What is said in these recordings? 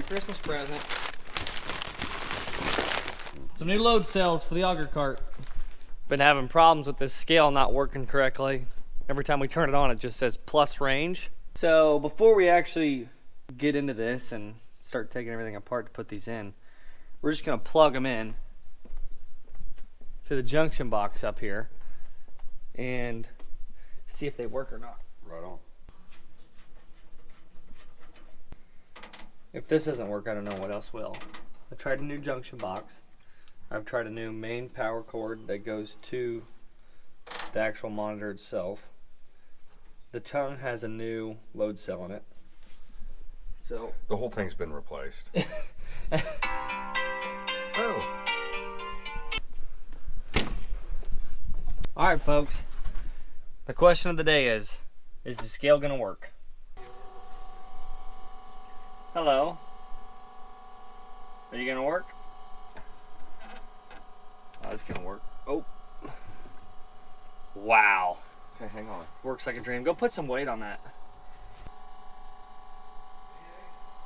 Christmas present. Some new load cells for the auger cart. Been having problems with this scale not working correctly. Every time we turn it on, it just says plus range. So before we actually get into this and start taking everything apart to put these in, we're just gonna plug them in to the junction box up here and see if they work or not. Right on. If this doesn't work, I don't know what else will. I tried a new junction box. I've tried a new main power cord that goes to the actual monitor itself. The tongue has a new load cell in it. So the whole thing's been replaced. Oh. All right, folks. The question of the day is the scale gonna work? Hello. Are you gonna work? Oh, it's gonna work. Oh. Wow. Okay, hang on. Works like a dream. Go put some weight on that.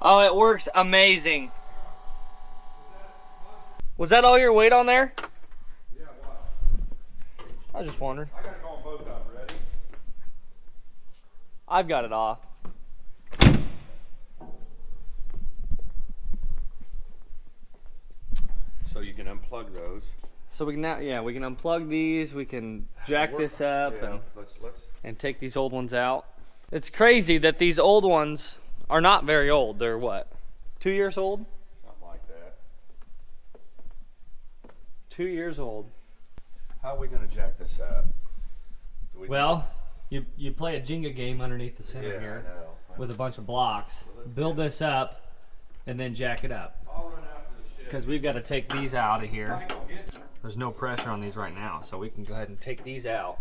Oh, it works amazing. Was that all your weight on there? Yeah, what? I was just wondering. I gotta go on both of them. Ready? I've got it off. So you can unplug those. So we can now, yeah, we can unplug these. We can jack this up Yeah, and let's. take these old ones out. It's crazy that these old ones are not very old. They're what? 2 years old? Something like that. 2 years old. How are we gonna jack this up? Well, you play a Jenga game underneath the center Yeah, here I know. with a bunch of blocks. Build this up and then jack it up. I'll run out to the shed. Because we've got to take these out of here. There's no pressure on these right now, so we can go ahead and take these out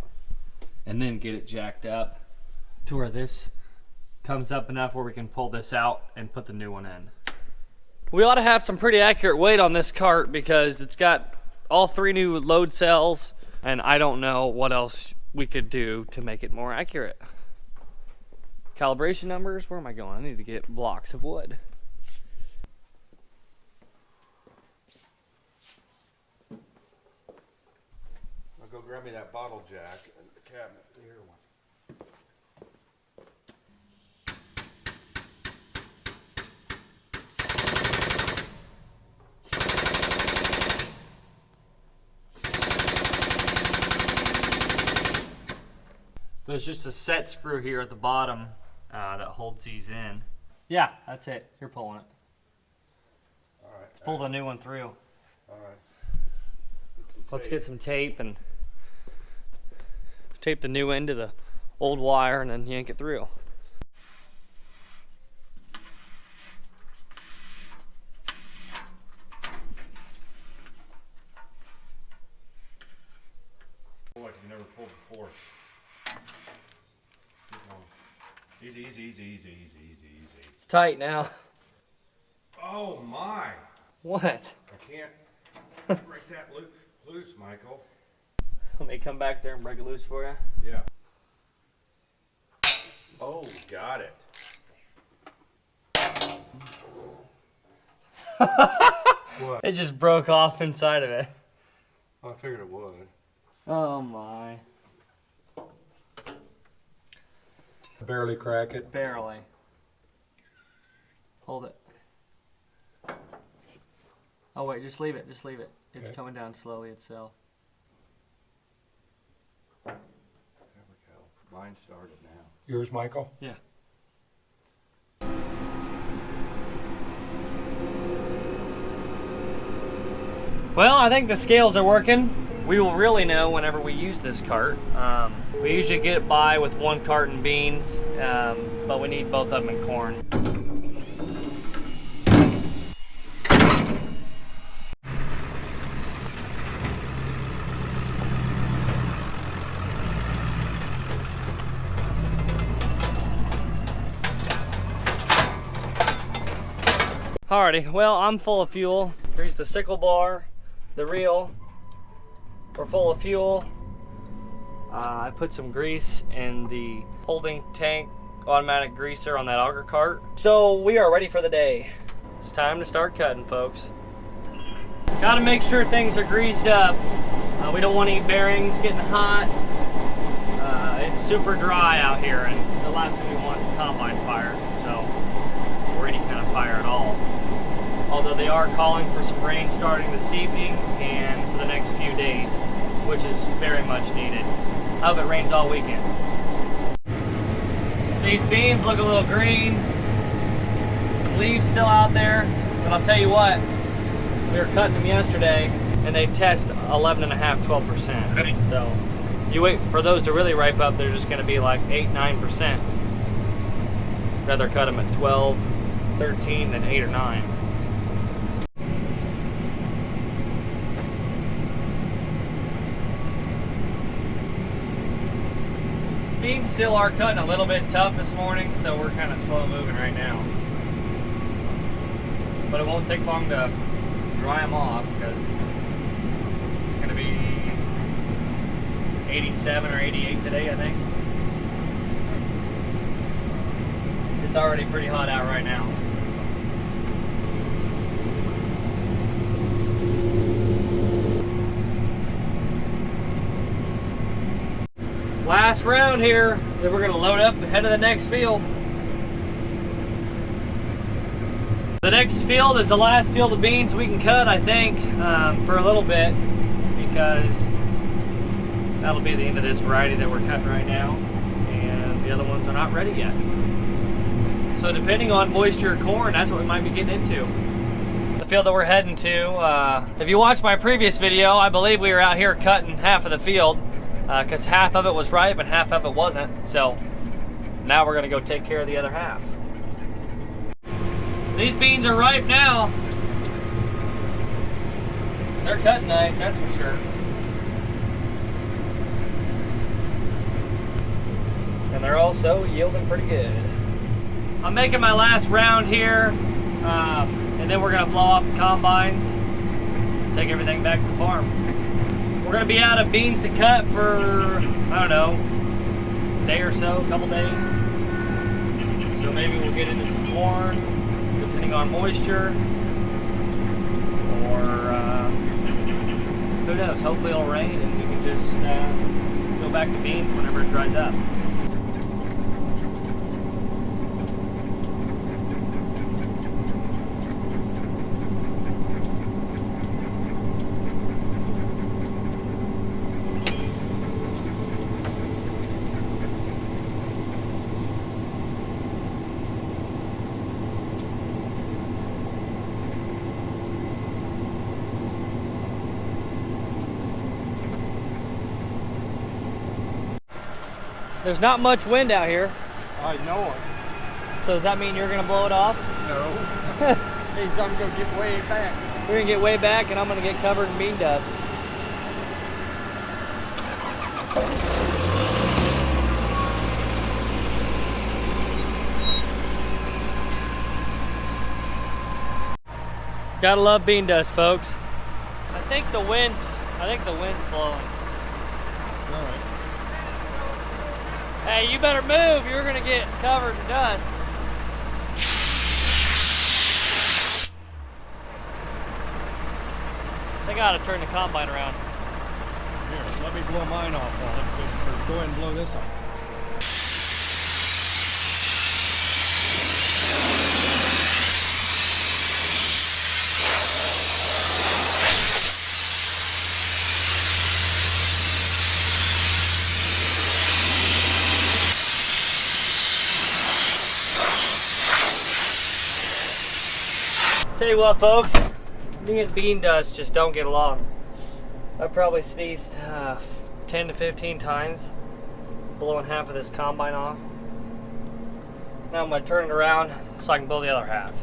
and then get it jacked up to where this comes up enough where we can pull this out and put the new one in. We ought to have some pretty accurate weight on this cart because it's got all 3 new load cells, and I don't know what else we could do to make it more accurate. Calibration numbers, where am I going? I need to get blocks of wood. I'll go grab me that bottle jack and the cabinet. Here one. There's just a set screw here at the bottom that holds these in. Yeah, that's it. You're pulling it. All right. Let's pull the new one through. All right. Let's get some tape and tape the new end to the old wire and then yank it through. Like you never pulled before. Easy, easy, easy, easy, easy, easy, easy. It's tight now. Oh my! What? I can't break that loose, Michael. Let me come back there and break it loose for you. Yeah. Oh, got it. What? It just broke off inside of it. Oh, I figured it would. Oh my. Barely crack it. Barely. Hold it. Oh wait, just leave it, just leave it. It's Okay. coming down slowly itself. There we go. Mine started now. Yours, Michael? Yeah. Well, I think the scales are working. We will really know whenever we use this cart. We usually get by with 1 cart in beans, but we need both of them in corn. Alrighty, well, I'm full of fuel. Here's the sickle bar, the reel. We're full of fuel. I put some grease in the holding tank automatic greaser on that auger cart. So we are ready for the day. It's time to start cutting, folks. Gotta make sure things are greased up. We don't want any bearings getting hot. It's super dry out here, and the last thing we want is a combine fire, so, or any kind of fire at all. Although they are calling for some rain starting this evening and for the next few days, which is very much needed. I hope it rains all weekend. These beans look a little green. Some leaves still out there, but I'll tell you what, we were cutting them yesterday and they test 11.5, 12%. So you wait for those to really ripe up, they're just gonna be like 8, 9%. Rather cut them at 12, 13 than 8 or 9. Beans still are cutting a little bit tough this morning, so we're kind of slow moving right now. But it won't take long to dry them off because it's going to be 87 or 88 today, I think. It's already pretty hot out right now. Last round here, then we're gonna load up and head to the next field. The next field is the last field of beans we can cut, I think, for a little bit, because that'll be the end of this variety that we're cutting right now, and the other ones are not ready yet. So depending on moisture of corn, that's what we might be getting into. The field that we're heading to, if you watched my previous video, I believe we were out here cutting half of the field, because half of it was ripe and half of it wasn't. So now we're gonna go take care of the other half. These beans are ripe now. They're cutting nice, that's for sure. And they're also yielding pretty good. I'm making my last round here, and then we're gonna blow off the combines, take everything back to the farm. We're gonna be out of beans to cut for, I don't know, a day or so, a couple days. So maybe we'll get into some corn, depending on moisture, or who knows, hopefully it'll rain and we can just go back to beans whenever it dries up. There's not much wind out here. I know it. So does that mean you're gonna blow it off? No. Means I'm gonna get way back. We're gonna get way back and I'm gonna get covered in bean dust. Gotta love bean dust, folks. I think the wind's blowing. All right. Hey, you better move. You're gonna get covered in dust. They gotta turn the combine around. Here, let me blow mine off while it goes through. Go ahead and blow this off. Tell you what, folks, me and bean dust just don't get along. I probably sneezed 10 to 15 times, blowing half of this combine off. Now I'm gonna turn it around so I can blow the other half.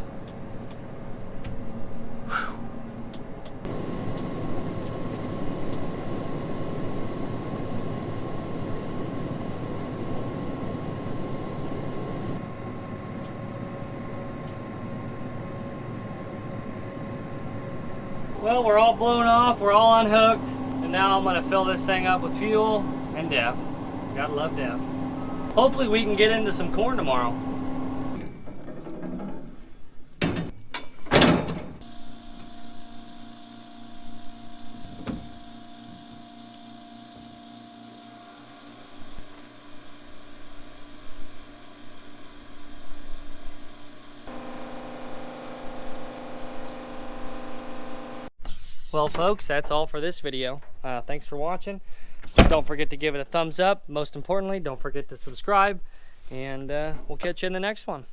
Whew. Well, we're all blown off, we're all unhooked, and now I'm gonna fill this thing up with fuel and DEF. Gotta love DEF. Hopefully we can get into some corn tomorrow. Well, folks, that's all for this video. Thanks for watching. Don't forget to give it a thumbs up. Most importantly, don't forget to subscribe. And we'll catch you in the next one.